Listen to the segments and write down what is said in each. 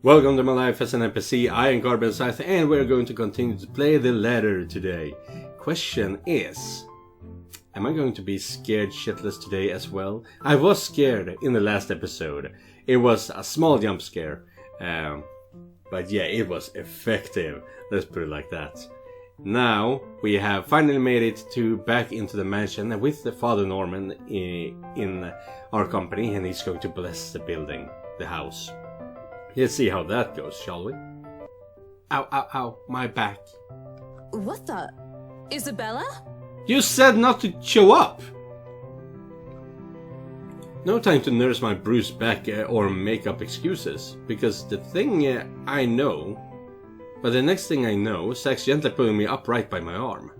Welcome to my life as an NPC. I am Garbin Scythe and we're going to continue to play the ladder today. Question is, am I going to be scared shitless today as well? I was scared in the last episode. It was a small jump scare. But yeah, it was effective. Let's put it like that. Now we have finally made it back into the mansion with the Father Norman in our company, and he's going to bless the building, the house. Let's see how that goes, shall we? Ow, ow, ow, my back. What the? Isabella? You said not to show up! No time to nurse my bruised back or make up excuses, because the thing I know, but the next thing I know, Zach's gently pulling me upright by my arm.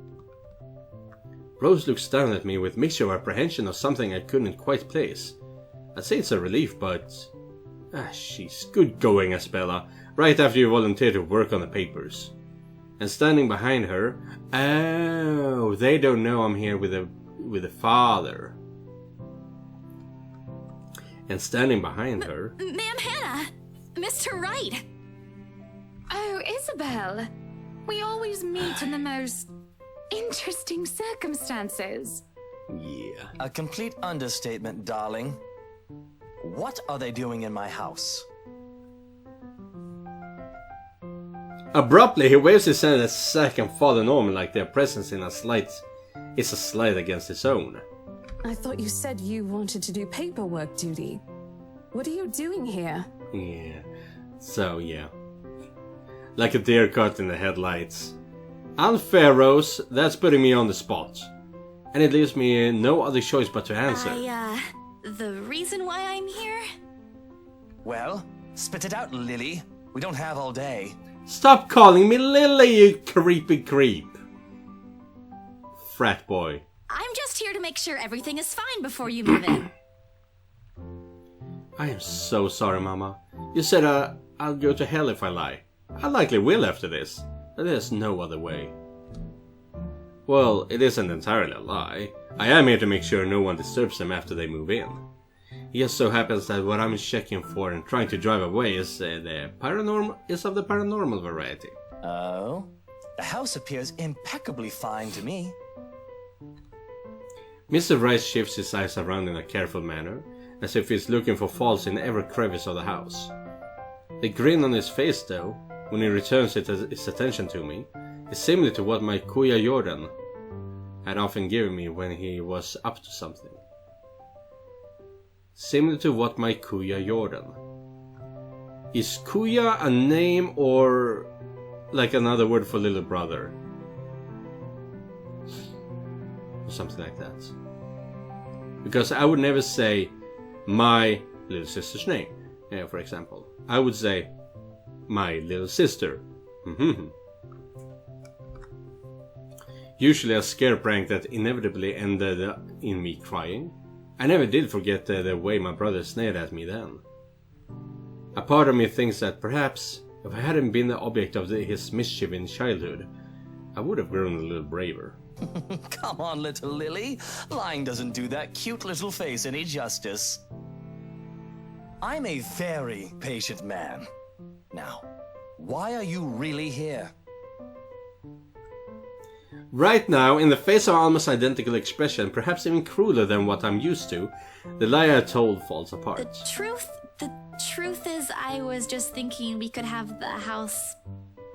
Rose looks down at me with a mixture of apprehension of something I couldn't quite place. I'd say it's a relief, but... she's good going, Isabella, right after you volunteered to work on the papers. And standing behind her... Oh, they don't know I'm here with the father. And standing behind her... Ma'am Hannah! Mr. Wright! Oh, Isabel. We always meet in the most interesting circumstances. Yeah. A complete understatement, darling. What are they doing in my house? Abruptly, he waves his hand at Zach and Father Norman like their presence is a slight against his own. I thought you said you wanted to do paperwork duty. What are you doing here? Yeah. So, yeah. Like a deer caught in the headlights. Unfair, Rose. That's putting me on the spot. And it leaves me no other choice but to answer. The reason why I'm here? Well, spit it out, Lily. We don't have all day. Stop calling me Lily, you creepy creep. Frat boy. I'm just here to make sure everything is fine before you move in. I am so sorry, Mama. You said I'll go to hell if I lie. I likely will after this, but there's no other way. Well, it isn't entirely a lie. I am here to make sure no one disturbs them after they move in. It just so happens that what I'm checking for and trying to drive away is of the paranormal variety. Oh? The house appears impeccably fine to me. Mr. Rice shifts his eyes around in a careful manner, as if he's looking for faults in every crevice of the house. The grin on his face, though, when he returns his attention to me, is similar to what my Kuya Jordan had often given me when he was up to something. Similar to what my Kuya Jordan. Is Kuya a name or like another word for little brother? Or something like that. Because I would never say my little sister's name, for example. I would say my little sister. Usually a scare prank that inevitably ended in me crying. I never did forget the way my brother sneered at me then. A part of me thinks that perhaps, if I hadn't been the object of his mischief in childhood, I would have grown a little braver. Come on, little Lily. Lying doesn't do that cute little face any justice. I'm a very patient man. Now, why are you really here? Right now, in the face of almost identical expression, perhaps even crueler than what I'm used to, the lie I told falls apart. The truth is, I was just thinking we could have the house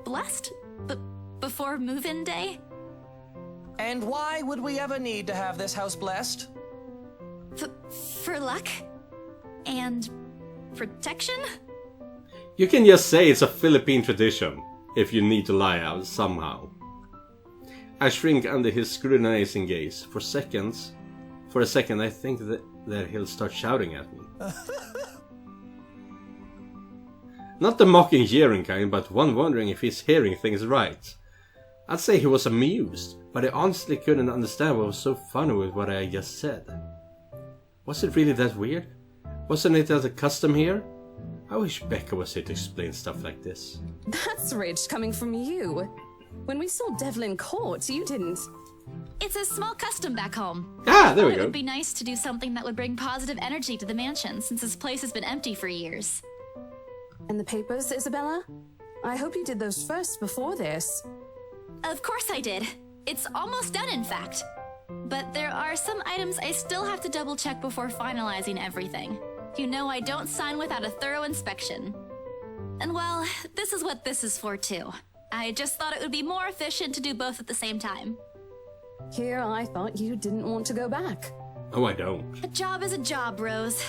blessed before move-in day. And why would we ever need to have this house blessed? For luck and protection? You can just say it's a Philippine tradition, if you need to lie out somehow. I shrink under his scrutinizing gaze. For a second I think that he'll start shouting at me. Not the mocking jeering kind, but one wondering if he's hearing things right. I'd say he was amused, but I honestly couldn't understand what was so funny with what I just said. Was it really that weird? Wasn't it as a custom here? I wish Becca was here to explain stuff like this. That's rich coming from you. When we saw Devlin Court, you didn't. It's a small custom back home. Ah, there we It go. would be nice to do something that would bring positive energy to the mansion, since this place has been empty for years. And the papers, Isabella? I hope you did those first before this. Of course I did. It's almost done, in fact. But there are some items I still have to double check before finalizing everything. You know I don't sign without a thorough inspection. And well, this is what this is for too. I just thought it would be more efficient to do both at the same time. Here I thought you didn't want to go back. Oh, I don't. A job is a job, Rose.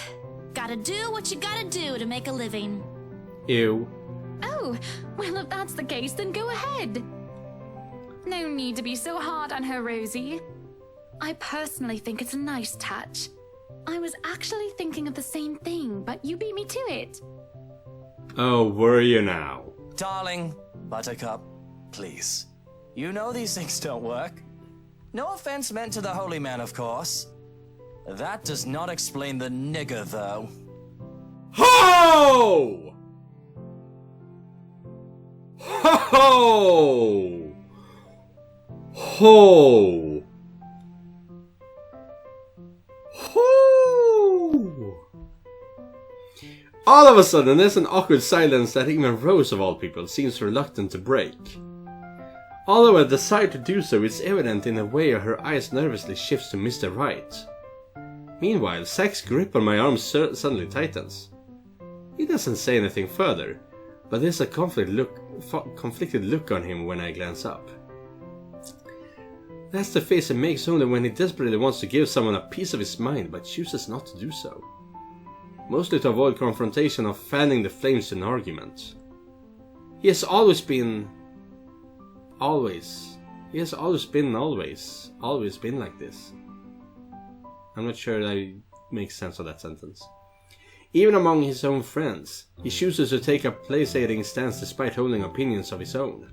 Gotta do what you gotta do to make a living. Ew. Oh, well, if that's the case, then go ahead. No need to be so hard on her, Rosie. I personally think it's a nice touch. I was actually thinking of the same thing, but you beat me to it. Oh, were you now? Darling, Buttercup, please. You know these things don't work. No offense meant to the holy man, of course. That does not explain the nigger, though. Ho! Ho ho! Ho! Ho! All of a sudden, there's an awkward silence that even Rose, of all people, seems reluctant to break. Although a desire to do so is evident in the way her eyes nervously shifts to Mr. Right. Meanwhile, Zack's grip on my arm suddenly tightens. He doesn't say anything further, but there's a conflicted look on him when I glance up. That's the face he makes only when he desperately wants to give someone a piece of his mind, but chooses not to do so. Mostly to avoid confrontation or fanning the flames in argument. He has always been like this. I'm not sure that makes sense of that sentence. Even among his own friends, he chooses to take a placating stance despite holding opinions of his own.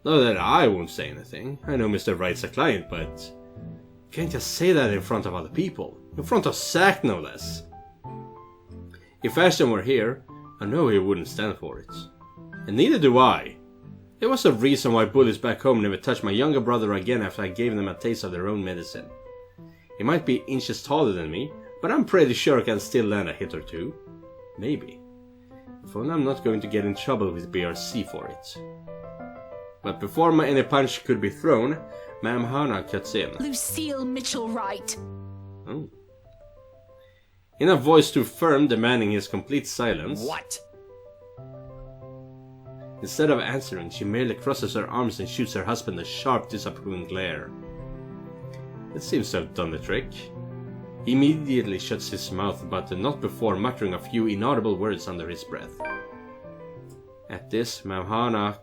Not that I won't say anything. I know Mr. Wright's a client, but you can't just say that in front of other people. In front of Zack, no less. If Ashton were here, I know he wouldn't stand for it. And neither do I. There was a reason why bullies back home never touched my younger brother again after I gave them a taste of their own medicine. He might be inches taller than me, but I'm pretty sure I can still land a hit or two. Maybe. If only I'm not going to get in trouble with BRC for it. But before any punch could be thrown, Ma'am Hannah cuts in. Lucille Mitchell-Wright. Oh. In a voice too firm, demanding his complete silence. What? Instead of answering, she merely crosses her arms and shoots her husband a sharp, disapproving glare. It seems to have done the trick. He immediately shuts his mouth, but not before muttering a few inaudible words under his breath. At this, Ma'am Hannah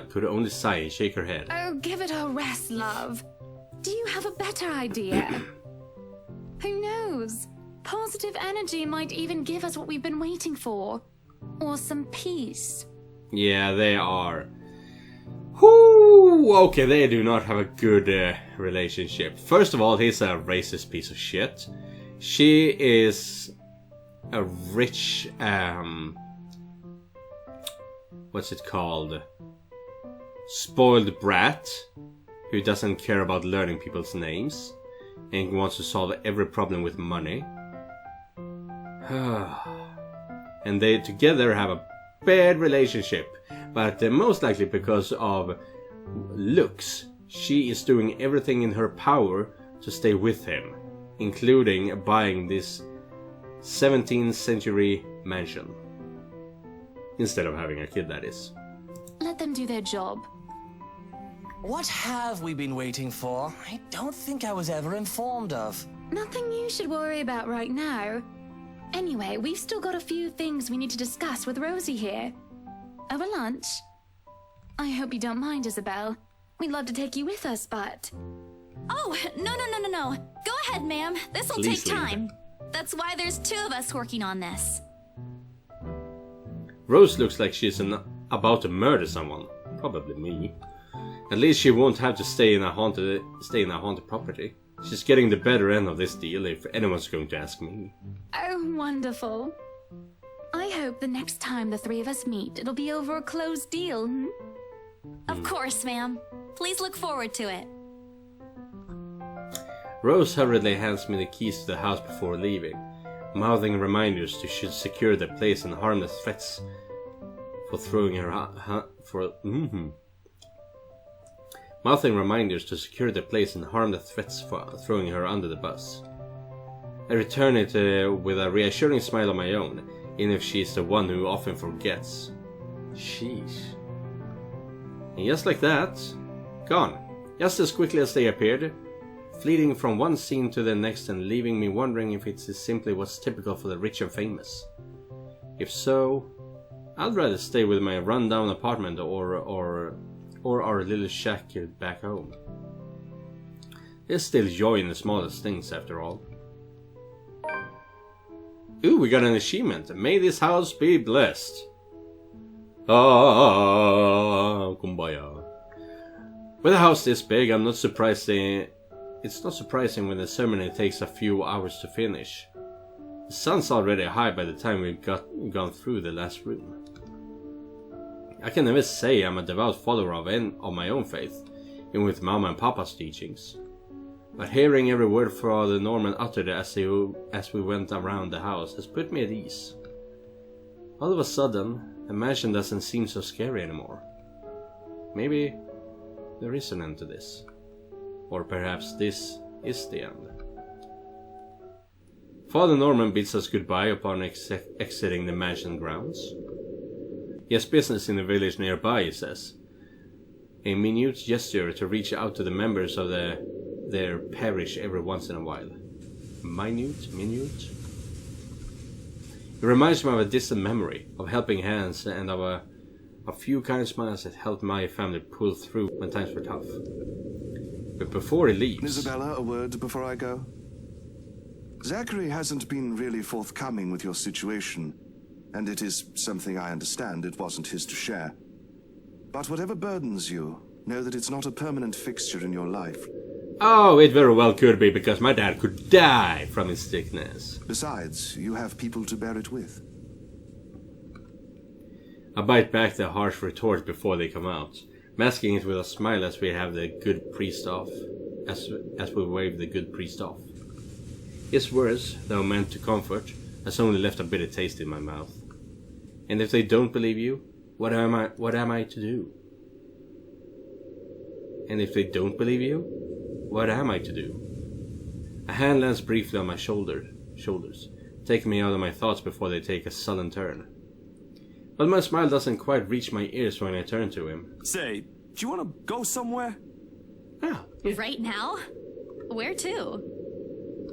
could only sigh and shake her head. Oh, give it a rest, love. Do you have a better idea? Who knows? Positive energy might even give us what we've been waiting for. Or some peace. Yeah, they are. Whoo! Okay, they do not have a good relationship. First of all, he's a racist piece of shit. She is a rich, what's it called? Spoiled brat who doesn't care about learning people's names and wants to solve every problem with money. And they together have a bad relationship, but most likely because of looks. She is doing everything in her power to stay with him, including buying this 17th century mansion. Instead of having a kid, that is. Let them do their job. What have we been waiting for? I don't think I was ever informed of. Nothing you should worry about right now. Anyway, we've still got a few things we need to discuss with Rosie here. Over lunch? I hope you don't mind, Isabel. We'd love to take you with us, but... Oh, no. Go ahead, ma'am. This'll Please take leave. time. That's why there's two of us working on this. Rose looks like she's about to murder someone. Probably me. At least she won't have to stay in a haunted property. She's getting the better end of this deal, if anyone's going to ask me. Oh, wonderful. I hope the next time the three of us meet, it'll be over a closed deal, Of course, ma'am. Please look forward to it. Rose hurriedly hands me the keys to the house before leaving. mouthing reminders to secure the place and harm the threats for throwing her mouthing reminders to secure the place and harm the threats for throwing her under the bus. I return it with a reassuring smile of my own, even if she's the one who often forgets. Sheesh. And just like that, gone. Just as quickly as they appeared, fleeting from one scene to the next and leaving me wondering if it's simply what's typical for the rich and famous. If so, I'd rather stay with my rundown apartment or our little shack back home. There's still joy in the smallest things after all. Ooh, we got an achievement. May this house be blessed. Ah, kumbaya. With a house this big, it's not surprising when the ceremony takes a few hours to finish. The sun's already high by the time we've gone through the last room. I can never say I'm a devout follower of my own faith, even with Mama and Papa's teachings. But hearing every word Father Norman uttered as we went around the house has put me at ease. All of a sudden, the mansion doesn't seem so scary anymore. Maybe there is an end to this. Or perhaps this is the end. Father Norman bids us goodbye upon exiting the mansion grounds. He has business in the village nearby, he says. A minute gesture to reach out to the members of their parish every once in a while. Minute? It reminds me of a distant memory, of helping hands and of a few kind smiles that helped my family pull through when times were tough. But before he leaves... Isabella, a word before I go? Zachary hasn't been really forthcoming with your situation, and it is something I understand it wasn't his to share. But whatever burdens you, know that it's not a permanent fixture in your life. Oh, it very well could be, because my dad could die from his sickness. Besides, you have people to bear it with. I bite back the harsh retort before they come out, masking it with a smile as we have the good priest off. As we wave the good priest off. His words, though meant to comfort, has only left a bitter taste in my mouth. And if they don't believe you, what am I to do? And if they don't believe you, what am I to do? A hand lands briefly on my shoulders, taking me out of my thoughts before they take a sudden turn. But my smile doesn't quite reach my ears when I turn to him. Say, do you want to go somewhere? Ah, yeah. Right now? Where to?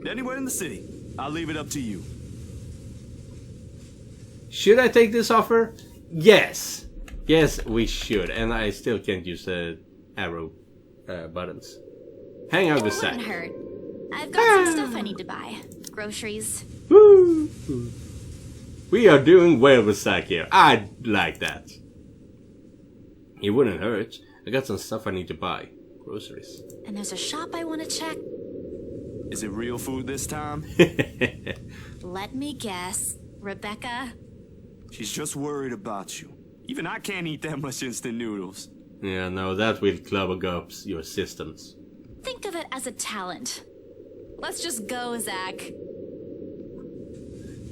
Anywhere in the city. I'll leave it up to you. Should I take this offer? Yes! Yes, we should. And I still can't use the arrow buttons. Hang out with Scythe. Wouldn't hurt. I've got some stuff I need to buy. Groceries. Woo! We are doing well with Scythe here. I like that. It wouldn't hurt. I got some stuff I need to buy. Groceries. And there's a shop I want to check. Is it real food this time? Let me guess. Rebecca? She's just worried about you. Even I can't eat that much instant noodles. Yeah, no, that will clog up your systems. Think of it as a talent. Let's just go, Zach.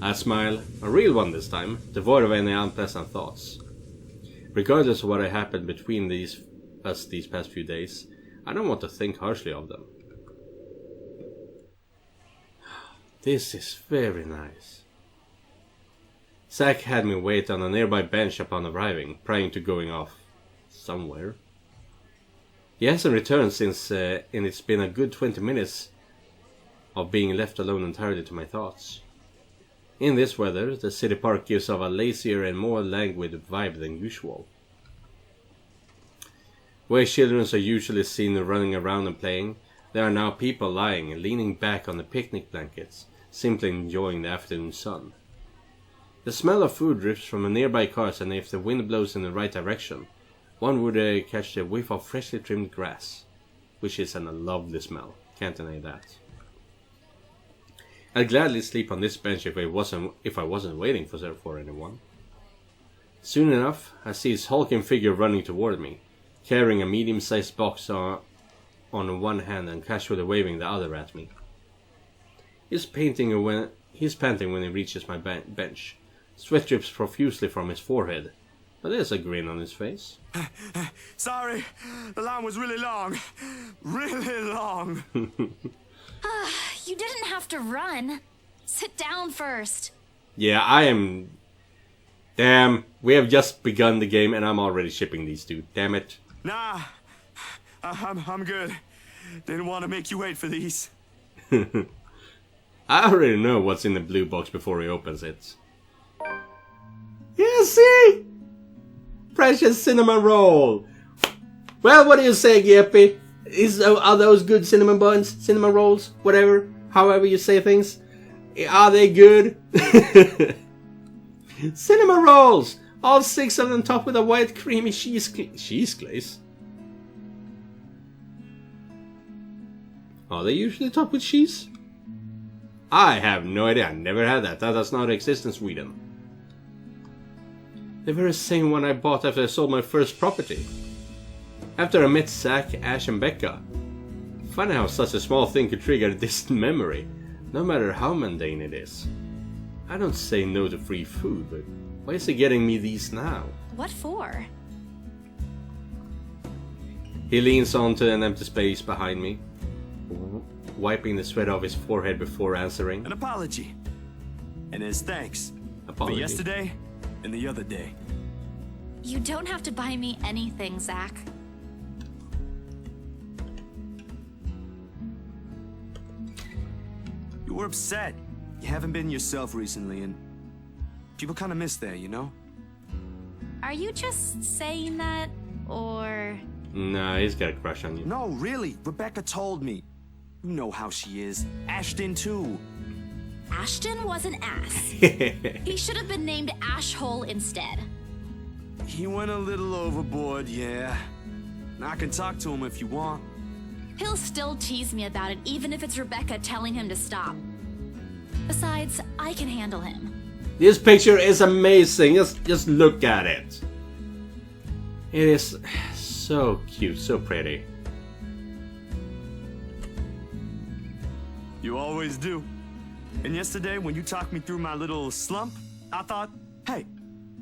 I smile, a real one this time, devoid of any unpleasant thoughts. Regardless of what happened between us these past few days, I don't want to think harshly of them. This is very nice. Zach had me wait on a nearby bench upon arriving, prior to going off somewhere. He hasn't returned since, and it's been a good 20 minutes of being left alone entirely to my thoughts. In this weather, the city park gives off a lazier and more languid vibe than usual. Where children are usually seen running around and playing, there are now people lying, leaning back on the picnic blankets, simply enjoying the afternoon sun. The smell of food drifts from a nearby cars, and if the wind blows in the right direction, one would catch the whiff of freshly trimmed grass, which is a lovely smell, can't deny that. I'd gladly sleep on this bench if I wasn't waiting for anyone. Soon enough, I see his hulking figure running toward me, carrying a medium-sized box on one hand and casually waving the other at me. He's He's panting when he reaches my bench. Sweat drips profusely from his forehead, but there's a grin on his face. Sorry, the line was really long. Really long. You didn't have to run. Sit down first. Yeah, I am... Damn, we have just begun the game and I'm already shipping these two. Damn it. Nah, I'm good. Didn't want to make you wait for these. I already know what's in the blue box before he opens it. Yeah, see? Precious cinnamon roll. Well, what do you say, Gyepi? Are those good cinnamon buns? Cinnamon rolls? Whatever. However you say things. Are they good? Cinnamon rolls! All 6 of them topped with a white creamy cheese glaze. Are they usually topped with cheese? I have no idea. I never had that. That does not exist in Sweden. The very same one I bought after I sold my first property. After I met Zack, Ash and Becca. Funny how such a small thing could trigger a distant memory, no matter how mundane it is. I don't say no to free food, but why is he getting me these now? What for? He leans onto an empty space behind me, wiping the sweat off his forehead before answering. An apology. And his thanks. Apology. For yesterday and the other day. You don't have to buy me anything, Zack. You were upset. You haven't been yourself recently, and people kind of miss that, you know? Are you just saying that, or... Nah, he's got a crush on you. No, really. Rebecca told me. You know how she is. Ashton, too. Ashton was an ass. He should have been named Ashhole instead. He went a little overboard, yeah. I can talk to him if you want. He'll still tease me about it, even if it's Rebecca telling him to stop. Besides, I can handle him. This picture is amazing. Just look at it. It is so cute, so pretty. You always do. And yesterday, when you talked me through my little slump, I thought, hey,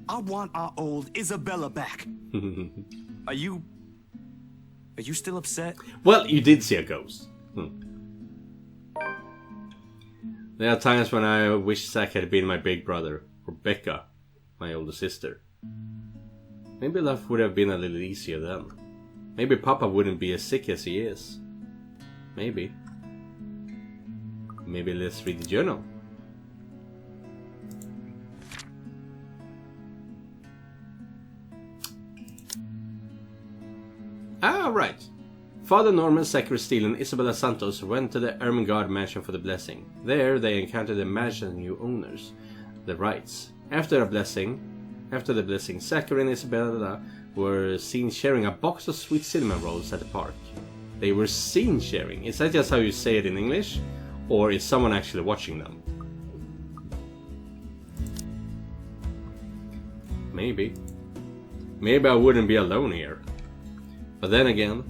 I want our old Isabella back. Are you still upset? Well, you did see a ghost. There are times when I wish Zack had been my big brother, or Becca, my older sister. Maybe life would have been a little easier then. Maybe Papa wouldn't be as sick as he is. Maybe. Maybe let's read the journal. Right. Father Norman, Zachary Steele and Isabella Santos went to the Ermengarde mansion for the blessing. There they encountered the mansion's new owners, the Wrights. After the blessing, Zachary and Isabella were seen sharing a box of sweet cinnamon rolls at the park. They were seen sharing. Is that just how you say it in English? Or is someone actually watching them? Maybe. Maybe I wouldn't be alone here. But then again,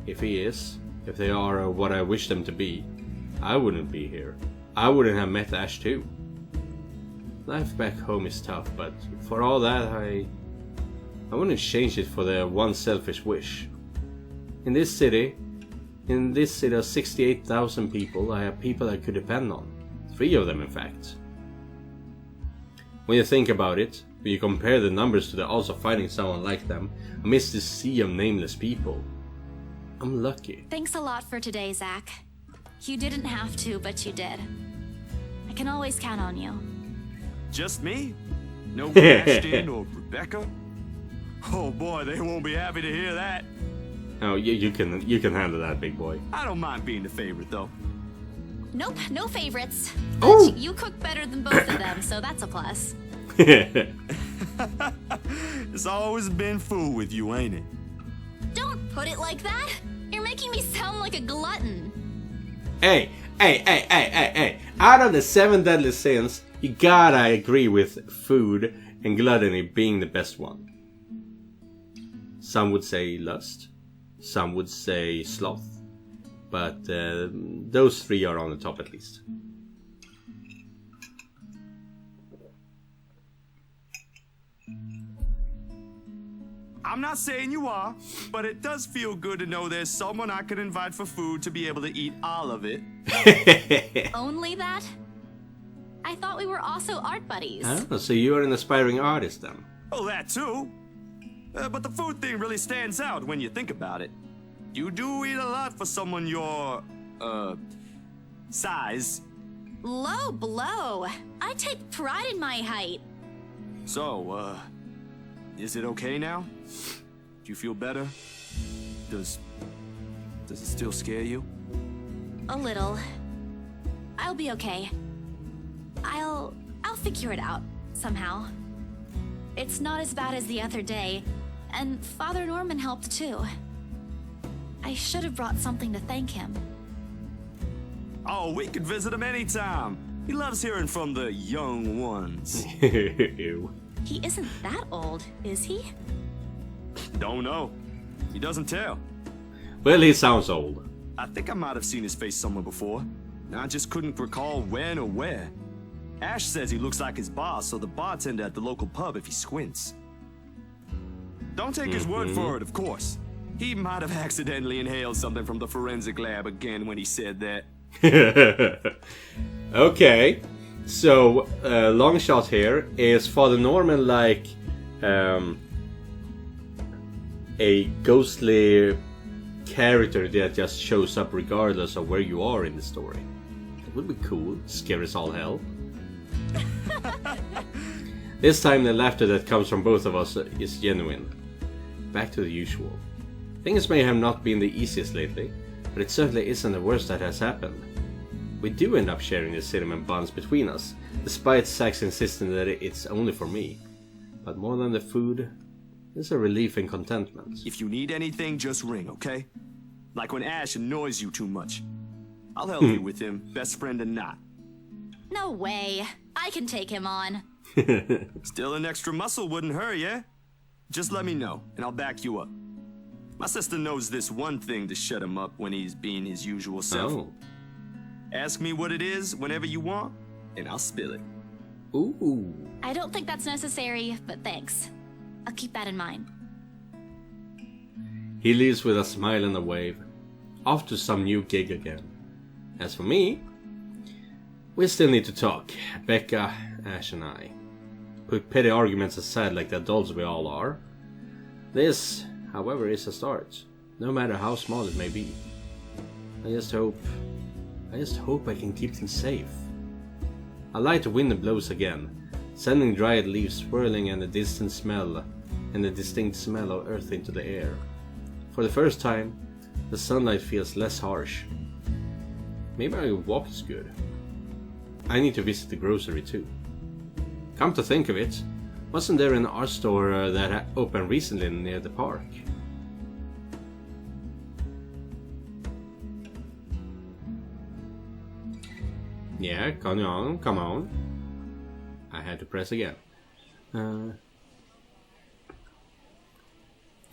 if they are what I wish them to be, I wouldn't be here. I wouldn't have met Ash too. Life back home is tough, but for all that, I wouldn't change it for the one selfish wish. In this city of 68,000 people, I have people I could depend on. 3 of them, in fact. When you think about it, when you compare the numbers to the odds of finding someone like them amidst this sea of nameless people, I'm lucky. Thanks a lot for today, Zack. You didn't have to, but you did. I can always count on you. Just me? No Ashton or Rebecca? Oh boy, they won't be happy to hear that. Oh, you can handle that, big boy. I don't mind being the favorite, though. Nope, no favorites. Oh. But you cook better than both of them, so that's a plus. It's always been food with you, ain't it? Don't put it like that. You're making me sound like a glutton. Hey. Out of the 7 deadly sins, you gotta agree with food and gluttony being the best one. Some would say lust. Some would say sloth. But those three are on the top at least. I'm not saying you are, but it does feel good to know there's someone I can invite for food to be able to eat all of it. Only that? I thought we were also art buddies. Oh, so you're an aspiring artist then? Oh, that too. But the food thing really stands out when you think about it. You do eat a lot for someone your, size. Low blow. I take pride in my height. So, is it okay now? Do you feel better? Does it still scare you? A little. I'll be okay. I'll figure it out somehow. It's not as bad as the other day, and Father Norman helped too. I should have brought something to thank him. Oh, we could visit him anytime. He loves hearing from the young ones. He isn't that old, is he? Don't know. He doesn't tell. Well, he sounds old. I think I might have seen his face somewhere before. I just couldn't recall when or where. Ash says he looks like his boss, so the bartender at the local pub if he squints. Don't take his word for it, of course. He might have accidentally inhaled something from the forensic lab again when he said that. Okay, so long shot here. Is Father Norman like a ghostly character that just shows up regardless of where you are in the story? It would be cool. Scary as all hell. This time the laughter that comes from both of us is genuine. Back to the usual. Things may have not been the easiest lately, but it certainly isn't the worst that has happened. We do end up sharing the cinnamon buns between us, despite Zack's insisting that it's only for me. But more than the food, there's a relief and contentment. If you need anything, just ring, okay? Like when Ash annoys you too much. I'll help you with him, best friend or not. No way. I can take him on. Still an extra muscle wouldn't hurt, yeah? Just let me know, and I'll back you up. My sister knows this one thing to shut him up when he's being his usual self. Oh. Ask me what it is whenever you want, and I'll spill it. Ooh. I don't think that's necessary, but thanks. I'll keep that in mind. He leaves with a smile and a wave, off to some new gig again. As for me, we still need to talk, Becca, Ash and I. Put petty arguments aside like the adults we all are. This, however, is a start, no matter how small it may be. I just hope I can keep things safe. A light wind blows again, sending dried leaves swirling and the distinct smell of earth into the air. For the first time, the sunlight feels less harsh. Maybe my walk is good. I need to visit the grocery too. Come to think of it, wasn't there an art store that opened recently near the park? Yeah, come on. I had to press again. The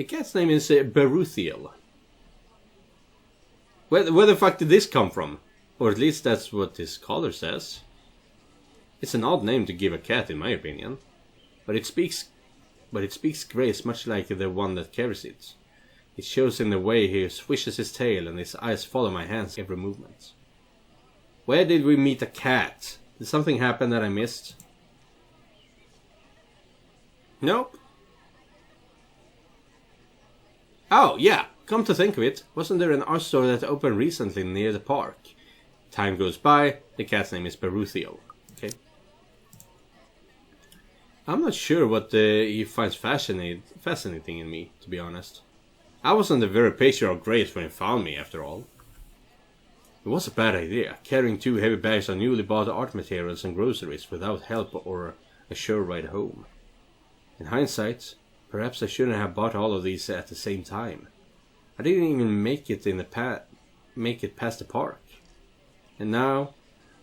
cat's name is Beruthiel. Where the fuck did this come from? Or at least that's what this collar says. It's an odd name to give a cat in my opinion. But it speaks grace much like the one that carries it. It shows in the way he swishes his tail and his eyes follow my hands every movement. Where did we meet a cat? Did something happen that I missed? Nope. Oh, yeah. Come to think of it, wasn't there an art store that opened recently near the park? Time goes by, the cat's name is Beruthiel. Okay. I'm not sure what he finds fascinating in me, to be honest. I wasn't a very patient or great when he found me, after all. It was a bad idea, carrying 2 heavy bags of newly bought art materials and groceries without help or a sure ride home. In hindsight, perhaps I shouldn't have bought all of these at the same time. I didn't even make it past the park. And now,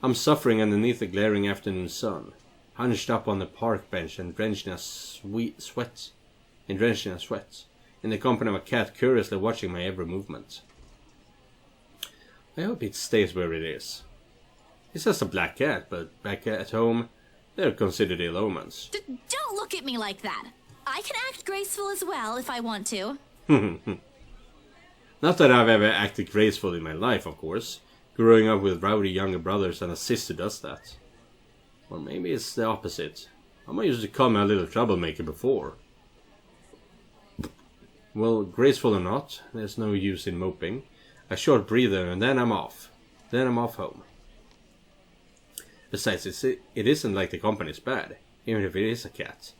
I'm suffering underneath the glaring afternoon sun, hunched up on the park bench and drenched in a sweat, in the company of a cat curiously watching my every movement. I hope it stays where it is. It's just a black cat, but back at home, they're considered ill omens. Don't look at me like that. I can act graceful as well if I want to. Not that I've ever acted graceful in my life, of course. Growing up with rowdy younger brothers and a sister does that. Or maybe it's the opposite. I used to call me a little troublemaker before. Well, graceful or not, there's no use in moping. A short breather and then I'm off. Then I'm off home. Besides, it isn't like the company's bad, even if it is a cat.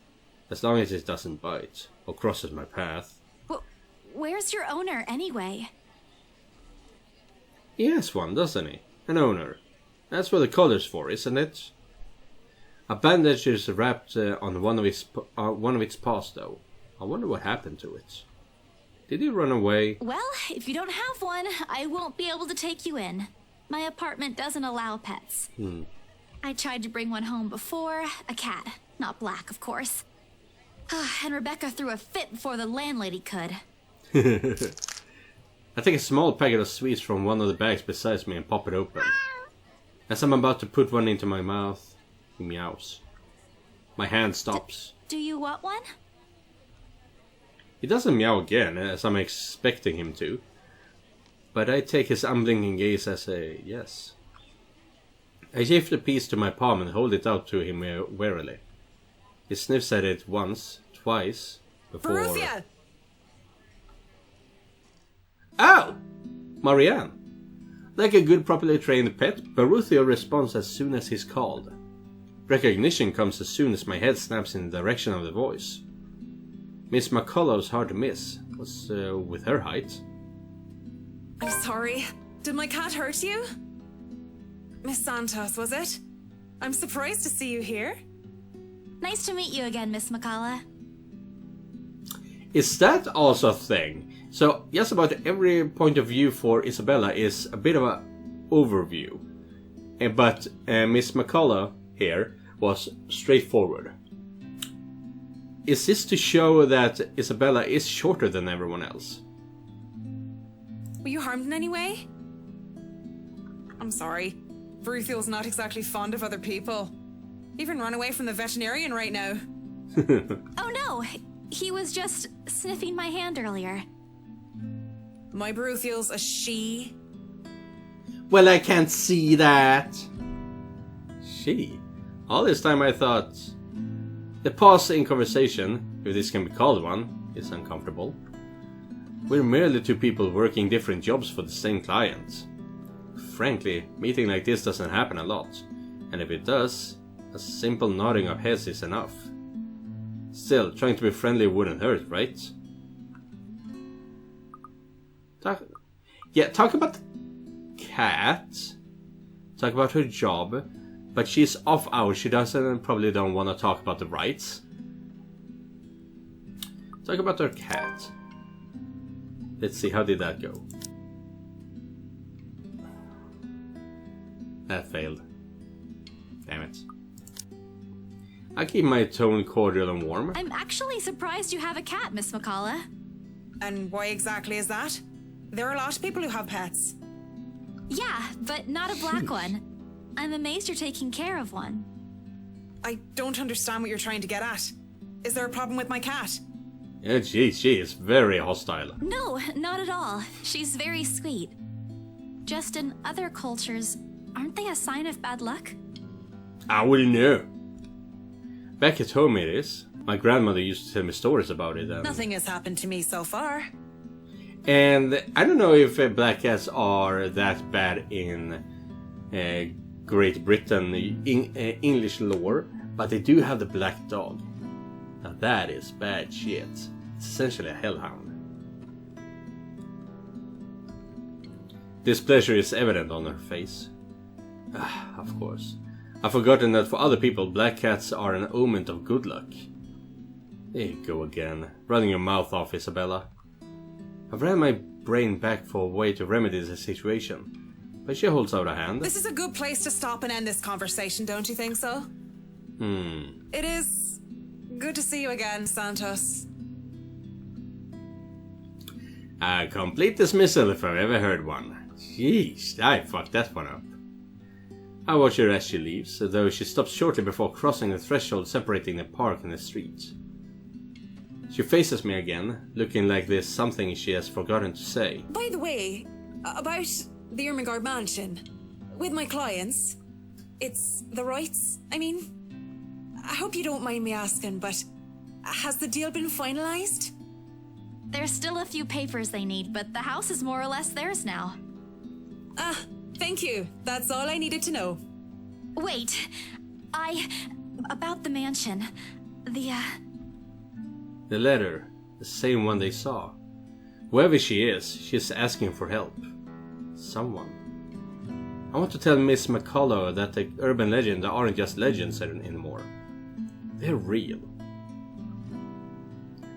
As long as it doesn't bite, or crosses my path. Well, where's your owner, anyway? He has one, doesn't he? An owner. That's what the collar's for, isn't it? A bandage is wrapped on one of its paws, though. I wonder what happened to it. Did he run away? Well, if you don't have one, I won't be able to take you in. My apartment doesn't allow pets. I tried to bring one home before, a cat. Not black, of course. And Rebecca threw a fit before the landlady could. I take a small packet of sweets from one of the bags beside me and pop it open. As I'm about to put one into my mouth, he meows. My hand stops. Do you want one? He doesn't meow again, as I'm expecting him to. But I take his unblinking gaze as a yes. I shift the piece to my palm and hold it out to him warily. He sniffs at it once, twice, before... Borussia! Ow! Marianne. Like a good properly trained pet, Borussia responds as soon as he's called. Recognition comes as soon as my head snaps in the direction of the voice. Miss McCullough's hard to miss. What's with her height? I'm sorry. Did my cat hurt you? Miss Santos, was it? I'm surprised to see you here. Nice to meet you again, Miss McCullough. Is that also a thing? So, just about every point of view for Isabella is a bit of an overview. But Miss McCullough here was straightforward. Is this to show that Isabella is shorter than everyone else? Were you harmed in any way? I'm sorry. Veruthiel's not exactly fond of other people. Even run away from the veterinarian right now. Oh no! He was just sniffing my hand earlier. My Beruthiel's a she. Well, I can't see that. She? All this time I thought... The pause in conversation, if this can be called one, is uncomfortable. We're merely two people working different jobs for the same client. Frankly, meeting like this doesn't happen a lot. And if it does, a simple nodding of heads is enough. Still, trying to be friendly wouldn't hurt, right? Talk about the cat. Talk about her job. But she's off hours, she probably don't want to talk about the rights. Talk about her cat. Let's see, how did that go? That failed. Damn it. I keep my tone cordial and warm. I'm actually surprised you have a cat, Miss McCullough. And why exactly is that? There are a lot of people who have pets. Yeah, but not a black one. I'm amazed you're taking care of one. I don't understand what you're trying to get at. Is there a problem with my cat? Yeah, geez, she is very hostile. No, not at all. She's very sweet. Just in other cultures, aren't they a sign of bad luck? I wouldn't know. Back at home it is. My grandmother used to tell me stories about it. Nothing has happened to me so far. And I don't know if black cats are that bad in Great Britain English lore, but they do have the black dog. Now that is bad shit. It's essentially a hellhound. Displeasure is evident on her face. Of course. I've forgotten that for other people, black cats are an omen of good luck. There you go again, running your mouth off, Isabella. I've ran my brain back for a way to remedy the situation, but she holds out a hand. This is a good place to stop and end this conversation, don't you think so? It is good to see you again, Santos. A complete dismissal if I've ever heard one. Jeez, I fucked that one up. I watch her as she leaves, though she stops shortly before crossing the threshold separating the park and the street. She faces me again, looking like there's something she has forgotten to say. By the way, about the Ermengarde mansion, with my clients, it's the rights, I mean. I hope you don't mind me asking, but has the deal been finalized? There's still a few papers they need, but the house is more or less theirs now. Ah, thank you. That's all I needed to know. Wait, about the mansion, The letter, the same one they saw. Whoever she is asking for help. Someone. I want to tell Miss McCullough that the urban legends aren't just legends anymore. They're real.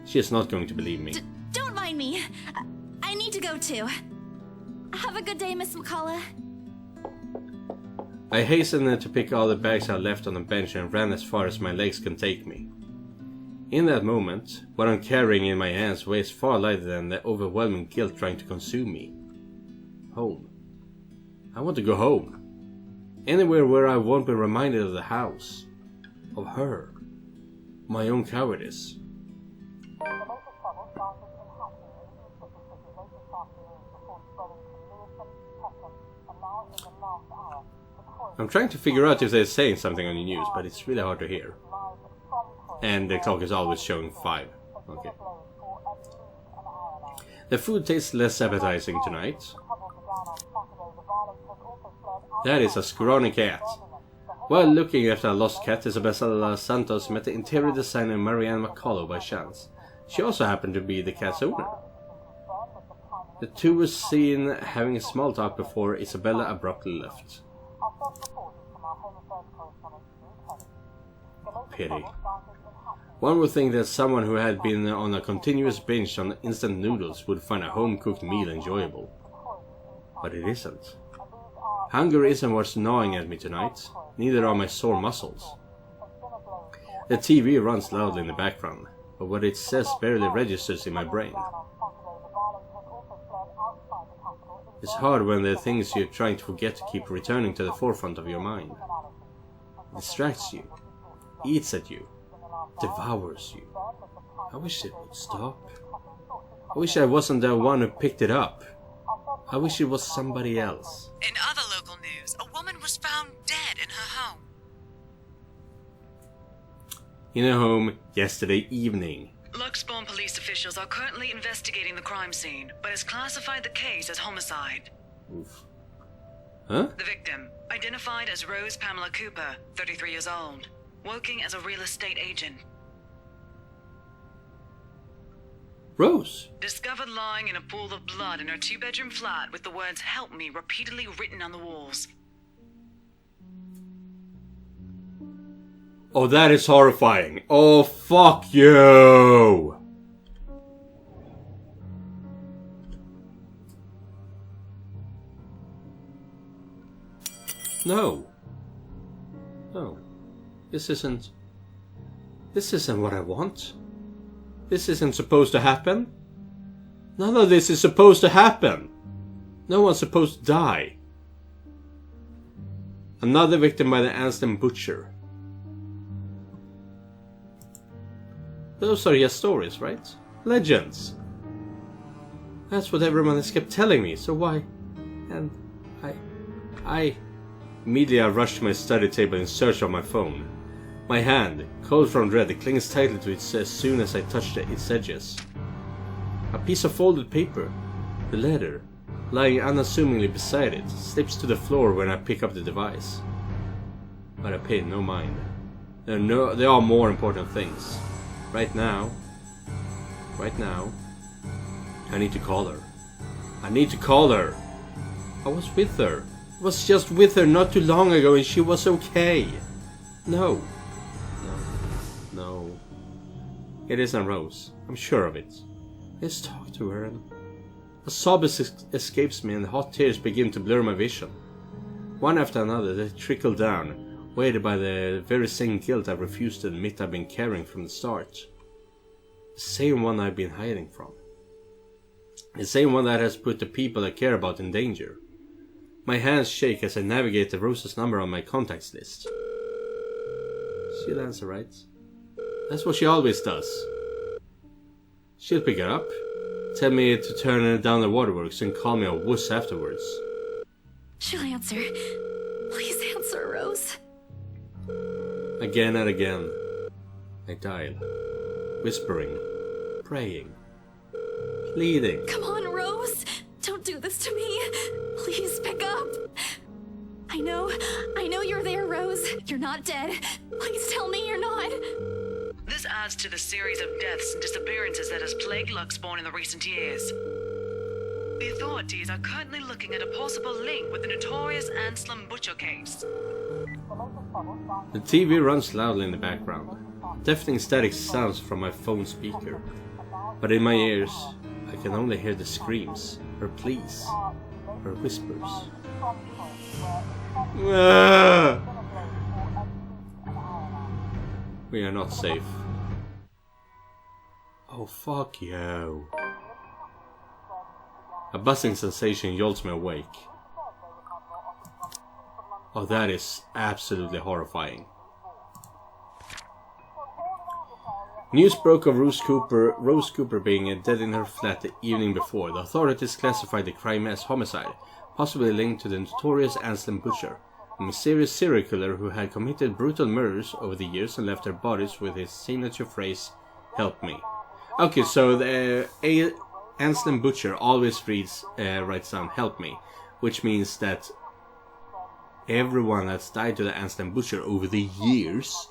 She is not going to believe me. Don't mind me. I need to go too. Have a good day, Miss McCullough. I hastened to pick all the bags I left on the bench and ran as far as my legs can take me. In that moment, what I'm carrying in my hands weighs far lighter than the overwhelming guilt trying to consume me. Home. I want to go home. Anywhere where I won't be reminded of the house. Of her. My own cowardice. I'm trying to figure out if they're saying something on the news, but it's really hard to hear. And the clock is always showing 5. Okay. The food tastes less appetizing tonight. That is a scrawny cat. While looking after a lost cat, Isabella Santos met the interior designer Marianne McCullough by chance. She also happened to be the cat's owner. The two were seen having a small talk before Isabella abruptly left. Pity. One would think that someone who had been on a continuous binge on instant noodles would find a home-cooked meal enjoyable. But it isn't. Hunger isn't what's gnawing at me tonight, neither are my sore muscles. The TV runs loudly in the background, but what it says barely registers in my brain. It's hard when the things you're trying to forget keep returning to the forefront of your mind. It distracts you, eats at you, devours you. I wish it would stop. I wish I wasn't the one who picked it up. I wish it was somebody else. In other local news, a woman was found dead in her home. In a home yesterday evening. Luxbourne police officials are currently investigating the crime scene, but has classified the case as homicide. Oof. Huh? The victim, identified as Rose Pamela Cooper, 33 years old, working as a real estate agent. Rose? Discovered lying in a pool of blood in her 2-bedroom flat with the words "Help me" repeatedly written on the walls. Oh, that is horrifying. Oh, fuck you! No. No. This isn't what I want. This isn't supposed to happen. None of this is supposed to happen. No one's supposed to die. Another victim by the Anston Butcher. Those are just stories, right? Legends. That's what everyone has kept telling me, so why? And I immediately rushed to my study table in search of my phone. My hand, cold from dread, clings tightly to it as soon as I touch its edges. A piece of folded paper, the letter, lying unassumingly beside it, slips to the floor when I pick up the device. But I pay no mind. There are more important things. Right now, I need to call her. I need to call her. I was with her. I was just with her not too long ago and she was okay. No. It isn't Rose. I'm sure of it. Let's talk to her and... A sob escapes me and hot tears begin to blur my vision. One after another they trickle down, weighted by the very same guilt I refused to admit I've been carrying from the start. The same one I've been hiding from. The same one that has put the people I care about in danger. My hands shake as I navigate the Rose's number on my contacts list. She'll answer, right? That's what she always does. She'll pick it up, tell me to turn down the waterworks, and call me a wuss afterwards. She'll answer. Please answer, Rose. Again and again, I dial, whispering, praying, pleading. Come on, Rose! Don't do this to me! Please pick up! I know you're there, Rose. You're not dead. Please tell me you're not. This adds to the series of deaths and disappearances that has plagued Luxborn in the recent years. The authorities are currently looking at a possible link with the notorious Anselm Butcher case. The TV runs loudly in the background, deafening static sounds from my phone speaker. But in my ears, I can only hear the screams, her pleas, her whispers. Ah! We are not safe. Oh, fuck you. A buzzing sensation jolts me awake. Oh, that is absolutely horrifying. News broke of Rose Cooper being dead in her flat the evening before. The authorities classified the crime as homicide, possibly linked to the notorious Anselm Butcher, a mysterious serial killer who had committed brutal murders over the years and left their bodies with his signature phrase, "Help me." Okay, so the Anselm Butcher always writes down "help me," which means that everyone that's died to the Anselm Butcher over the years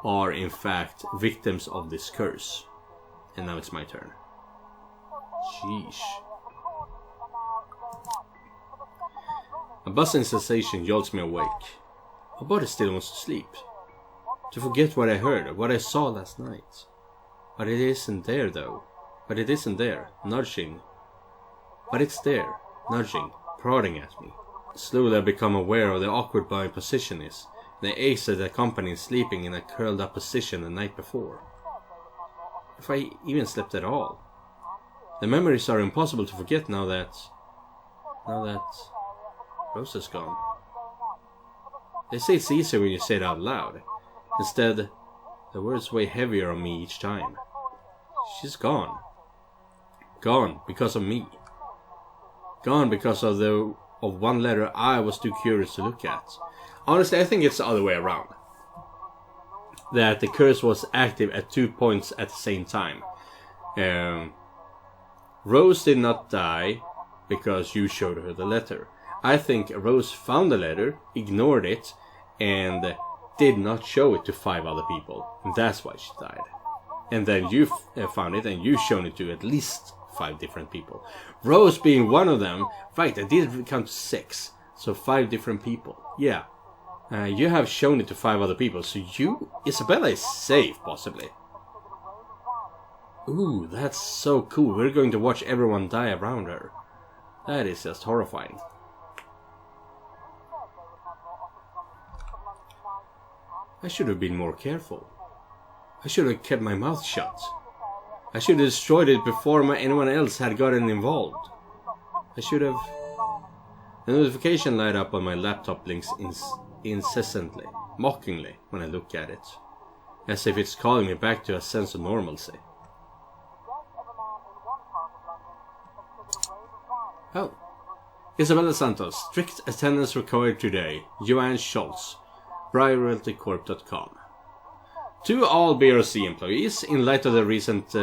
are in fact victims of this curse. And now it's my turn. Sheesh. A buzzing sensation jolts me awake. My body still wants to sleep, to forget what I heard, what I saw last night. But it isn't there though. But it isn't there, nudging. But it's there, nudging, prodding at me. Slowly I become aware of the awkward my position is, and the aches that accompany sleeping in a curled up position the night before. If I even slept at all. The memories are impossible to forget now that Rose is gone. They say it's easier when you say it out loud. Instead, the words weigh heavier on me each time. She's gone. Gone because of me. Gone because of one letter I was too curious to look at. Honestly, I think it's the other way around. That the curse was active at 2 points at the same time. Rose did not die because you showed her the letter. I think Rose found the letter, ignored it, and did not show it to 5 other people. And that's why she died. And then you found it and you shown it to at least 5 different people. Rose being one of them. Right, I did count to 6. So 5 different people. Yeah. You have shown it to 5 other people. So Isabella is safe, possibly. Ooh, that's so cool. We're going to watch everyone die around her. That is just horrifying. I should have been more careful. I should have kept my mouth shut. I should have destroyed it before anyone else had gotten involved. I should have... The notification light up on my laptop blinks incessantly, mockingly when I look at it. As if it's calling me back to a sense of normalcy. Oh. Isabella Santos, strict attendance required today. Joanne Schultz, BriarRealtyCorp.com. To all BRC employees, in light of the recent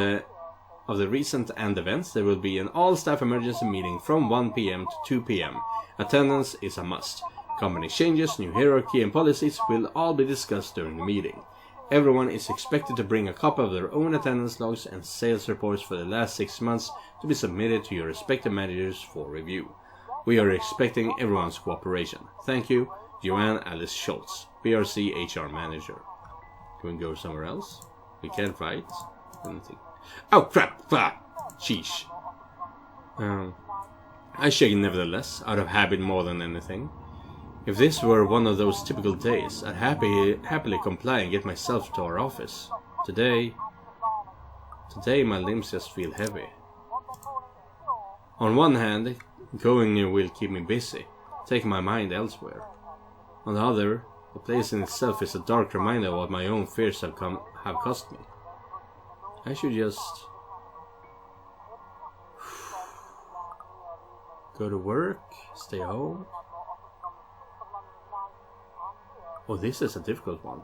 and events, there will be an all-staff emergency meeting from 1 p.m. to 2 p.m. Attendance is a must. Company changes, new hierarchy and policies will all be discussed during the meeting. Everyone is expected to bring a copy of their own attendance logs and sales reports for the last 6 months to be submitted to your respective managers for review. We are expecting everyone's cooperation. Thank you, Joanne Alice Schultz, BRC HR Manager. Can we go somewhere else? We can't write anything. Oh crap! Ah, sheesh. I shake nevertheless, out of habit more than anything. If this were one of those typical days, I'd happily comply and get myself to our office. Today my limbs just feel heavy. On one hand, going will keep me busy. taking my mind elsewhere. On the other, the place in itself is a dark reminder of what my own fears have cost me. I should just go to work, stay home. Oh, this is a difficult one.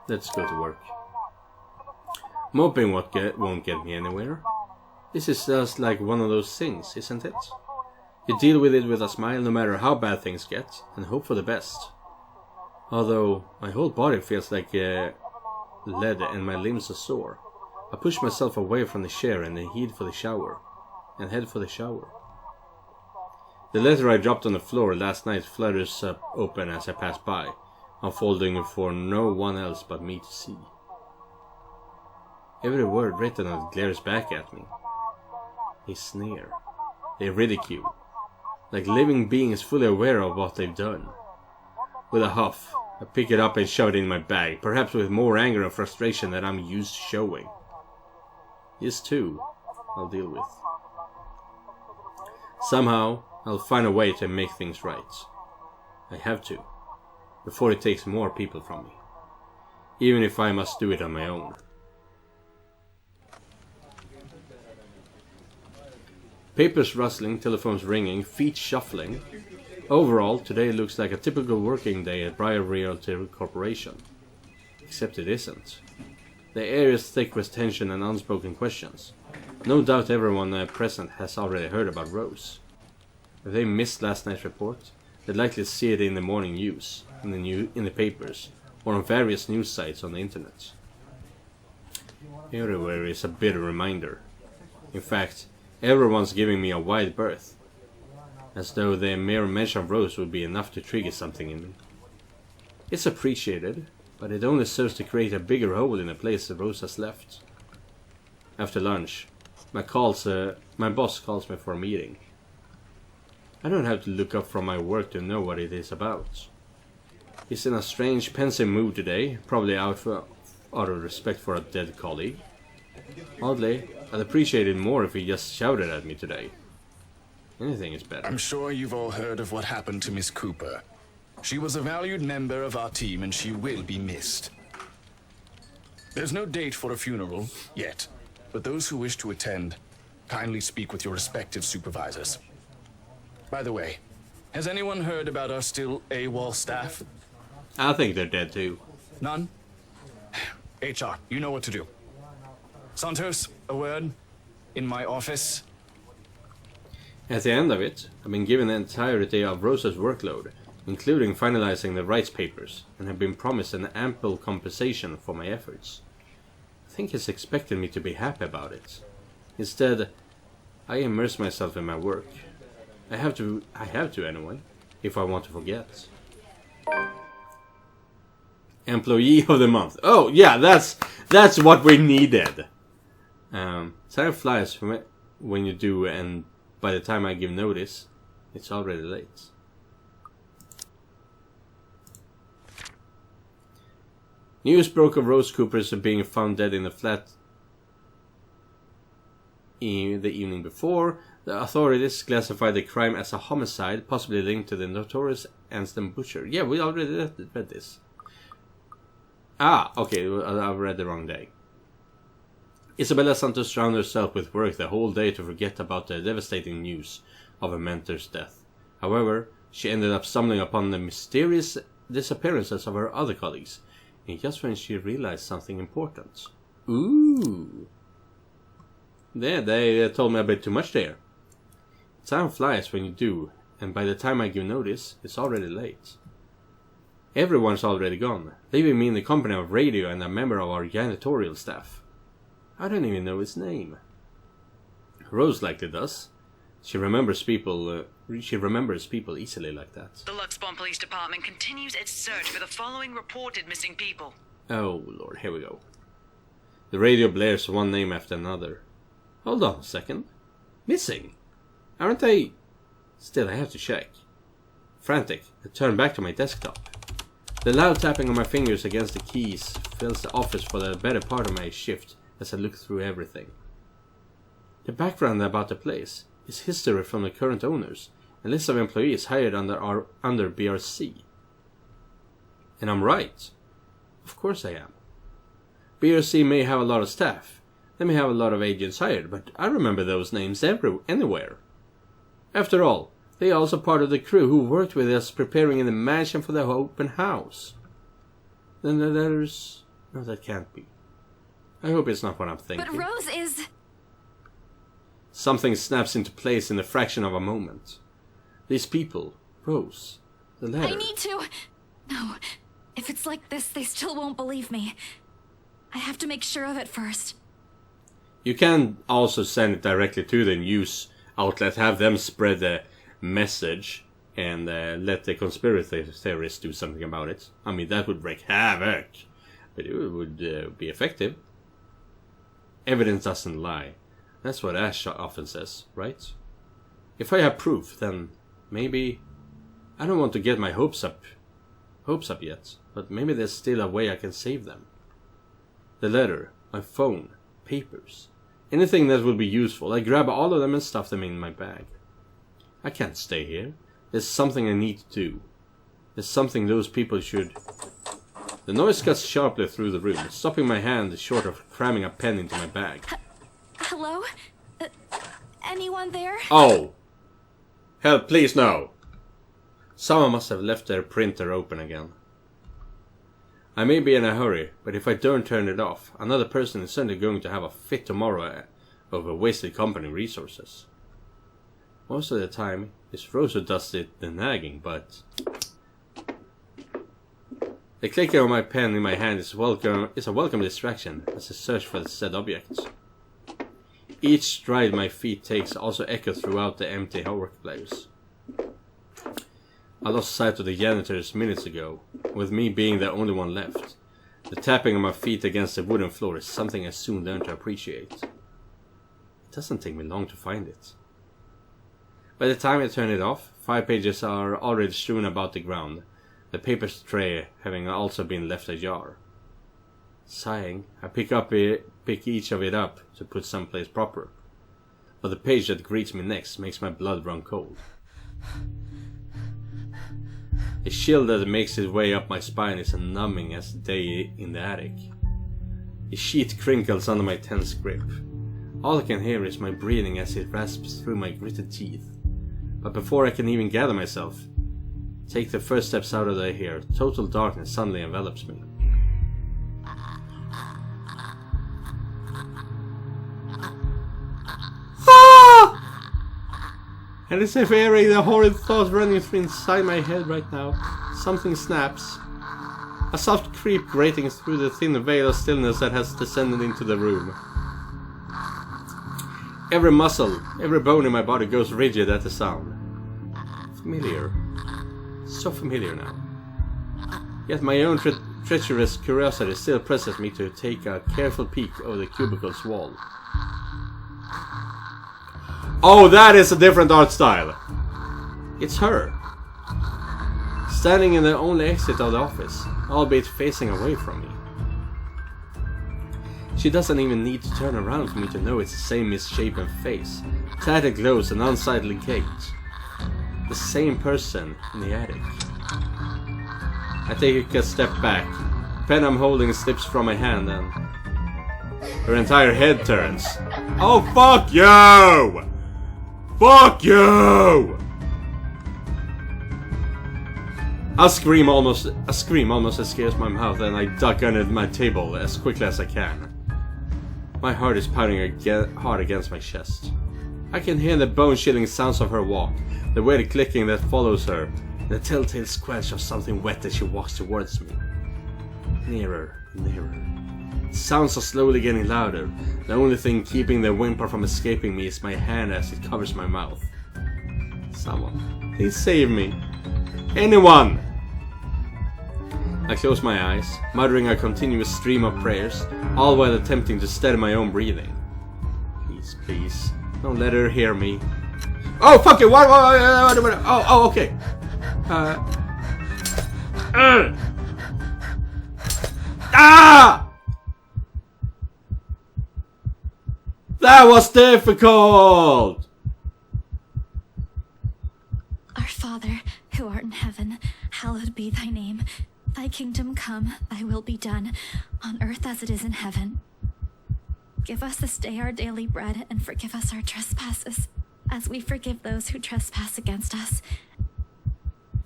Let's go to work. Moping won't get me anywhere. This is just like one of those things, isn't it? You deal with it with a smile no matter how bad things get, and hope for the best. Although, my whole body feels like lead and my limbs are sore. I push myself away from the chair and head for the shower. The letter I dropped on the floor last night flutters up open as I pass by, unfolding for no one else but me to see. Every word written on it glares back at me. They sneer. They ridicule. Like living beings fully aware of what they've done. With a huff, I pick it up and shove it in my bag, perhaps with more anger and frustration than I'm used to showing. This too, I'll deal with. Somehow, I'll find a way to make things right. I have to, before it takes more people from me. Even if I must do it on my own. Papers rustling, telephones ringing, feet shuffling. Overall, today looks like a typical working day at Briar Realty Corporation. Except it isn't. The air is thick with tension and unspoken questions. No doubt everyone present has already heard about Rose. If they missed last night's report, they'd likely see it in the morning news, in the papers, or on various news sites on the internet. Everywhere is a bitter reminder. In fact, everyone's giving me a wide berth, as though the mere mention of Rose would be enough to trigger something in me. It's appreciated, but it only serves to create a bigger hole in the place that Rose has left. After lunch, my boss calls me for a meeting. I don't have to look up from my work to know what it is about. He's in a strange, pensive mood today, probably out of respect for a dead colleague. Oddly, I'd appreciate it more if he just shouted at me today. Anything is better. I'm sure you've all heard of what happened to Miss Cooper. She was a valued member of our team and she will be missed. There's no date for a funeral yet, but those who wish to attend, kindly speak with your respective supervisors. By the way, has anyone heard about our still AWOL staff? I think they're dead too. None? HR, you know what to do. Santos, a word? In my office? At the end of it, I've been given the entirety of Rosa's workload, including finalizing the rights papers, and have been promised an ample compensation for my efforts. I think he's expected me to be happy about it. Instead, I immerse myself in my work. I have to anyway, if I want to forget. Employee of the month. Oh yeah, that's what we needed. Time flies when you do, and by the time I give notice, it's already late. News broke of Rose Cooper's being found dead in the flat the evening before. The authorities classified the crime as a homicide, possibly linked to the notorious Anston Butcher. Yeah, we already read this. Ah, okay, I read the wrong day. Isabella Santos drowned herself with work the whole day to forget about the devastating news of her mentor's death. However, she ended up stumbling upon the mysterious disappearances of her other colleagues, and just when she realized something important. Ooh. Yeah, they told me a bit too much there. Time flies when you do, and by the time I give notice, it's already late. Everyone's already gone, leaving me in the company of radio and a member of our janitorial staff. I don't even know his name. Rose likely does. She remembers people easily like that. The Luxbourne Police Department continues its search for the following reported missing people. Oh lord, here we go. The radio blares one name after another. Hold on a second. Missing? Aren't they? Still, I have to check. Frantic, I turn back to my desktop. The loud tapping of my fingers against the keys fills the office for the better part of my shift as I look through everything. The background about the place is history from the current owners, a list of employees hired under BRC. And I'm right. Of course I am. BRC may have a lot of staff, they may have a lot of agents hired, but I remember those names anywhere. After all, they are also part of the crew who worked with us preparing in the mansion for the open house. Then the letters... No, that can't be. I hope it's not what I'm thinking. But Rose is... Something snaps into place in a fraction of a moment. These people, Rose, the letter... I need to... No, if it's like this, they still won't believe me. I have to make sure of it first. You can also send it directly to the news outlet, have them spread the message, and let the conspiracy theorists do something about it. I mean, that would wreak havoc, but it would be effective. Evidence doesn't lie. That's what Ash often says, right? If I have proof, then maybe... I don't want to get my hopes up yet, but maybe there's still a way I can save them. The letter, my phone, papers, anything that will be useful. I grab all of them and stuff them in my bag. I can't stay here. There's something I need to do. There's something those people should... The noise cuts sharply through the room, stopping my hand short of cramming a pen into my bag. Hello? Anyone there? Oh! Help, please, no! Someone must have left their printer open again. I may be in a hurry, but if I don't turn it off, another person is certainly going to have a fit tomorrow over wasted company resources. Most of the time, it's Rose who does the nagging, but... The clicking of my pen in my hand is a welcome distraction as I search for the said object. Each stride my feet takes also echoes throughout the empty workplace. I lost sight of the janitors minutes ago, with me being the only one left. The tapping of my feet against the wooden floor is something I soon learned to appreciate. It doesn't take me long to find it. By the time I turn it off, 5 pages are already strewn about the ground, the paper tray having also been left ajar. Sighing, I pick each of it up to put someplace proper. But the page that greets me next makes my blood run cold. A chill that makes its way up my spine is as numbing as the day in the attic. The sheet crinkles under my tense grip. All I can hear is my breathing as it rasps through my gritted teeth. But before I can even gather myself, take the first steps out of the hair, total darkness suddenly envelops me. And as if airing the horrid thoughts running through inside my head right now, something snaps. A soft creep grating through the thin veil of stillness that has descended into the room. Every muscle, every bone in my body goes rigid at the sound. Familiar. So familiar now. Yet my own treacherous curiosity still presses me to take a careful peek over the cubicle's wall. Oh, that is a different art style! It's her. Standing in the only exit of the office, albeit facing away from me. She doesn't even need to turn around for me to know it's the same misshapen face, tattered clothes and unsightly gait. The same person in the attic. I take a step back. The pen I'm holding slips from my hand and... her entire head turns. Oh, fuck you! Fuck you! A scream almost escapes my mouth and I duck under my table as quickly as I can. My heart is pounding hard against my chest. I can hear the bone-chilling sounds of her walk, the weird clicking that follows her, and the telltale squelch of something wet as she walks towards me. Nearer, nearer. The sounds are slowly getting louder. The only thing keeping the whimper from escaping me is my hand as it covers my mouth. Someone, please save me. Anyone! I close my eyes, muttering a continuous stream of prayers, all while attempting to steady my own breathing. Please, please, don't let her hear me. Oh, fuck it! What? Oh, okay. Ah! That was difficult! in heaven, hallowed be thy name. Thy kingdom come, thy will be done, on earth as it is in heaven. Give us this day our daily bread, and forgive us our trespasses, as we forgive those who trespass against us.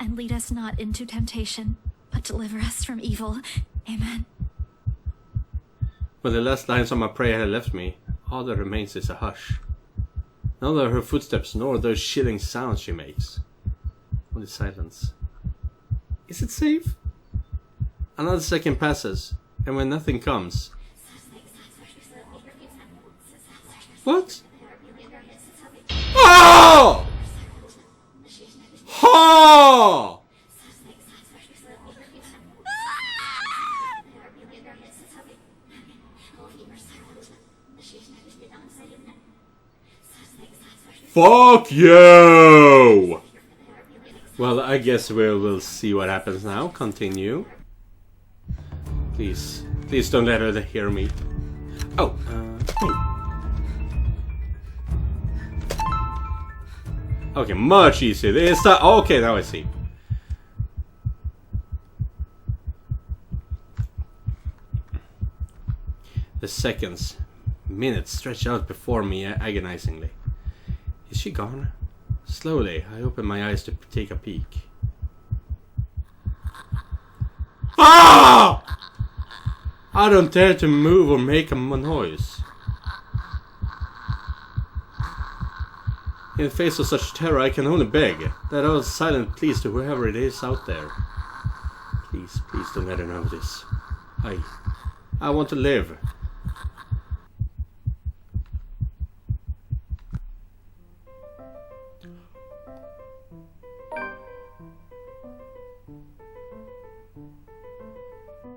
And lead us not into temptation, but deliver us from evil. Amen. When the last lines of my prayer had left me, all that remains is a hush. Neither her footsteps nor those chilling sounds she makes. Only silence. Is it safe? Another second passes, and when nothing comes... What? Oh! Oh! Fuck you! Well, I guess we'll see what happens now. Continue. Please don't let her hear me. Oh, okay, much easier. Okay, now I see. The seconds, minutes stretch out before me agonizingly. Is she gone? Slowly, I open my eyes to take a peek. Ah! I don't dare to move or make a noise. In the face of such terror, I can only beg that all silent pleas to whoever it is out there. Please don't let her know this. I want to live.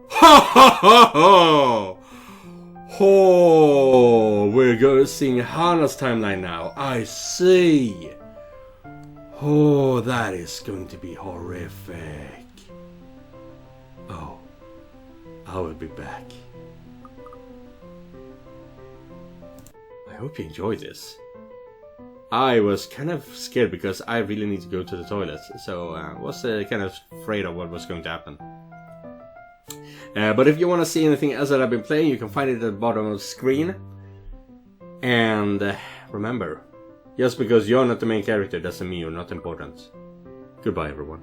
Ha ha ha ha! Oh, we're going to sing Hana's timeline now. I see. Oh, that is going to be horrific. Oh, I will be back. I hope you enjoyed this. I was kind of scared because I really need to go to the toilet, so I was kind of afraid of what was going to happen. But if you want to see anything else that I've been playing, you can find it at the bottom of the screen. And remember, just because you're not the main character doesn't mean you're not important. Goodbye, everyone.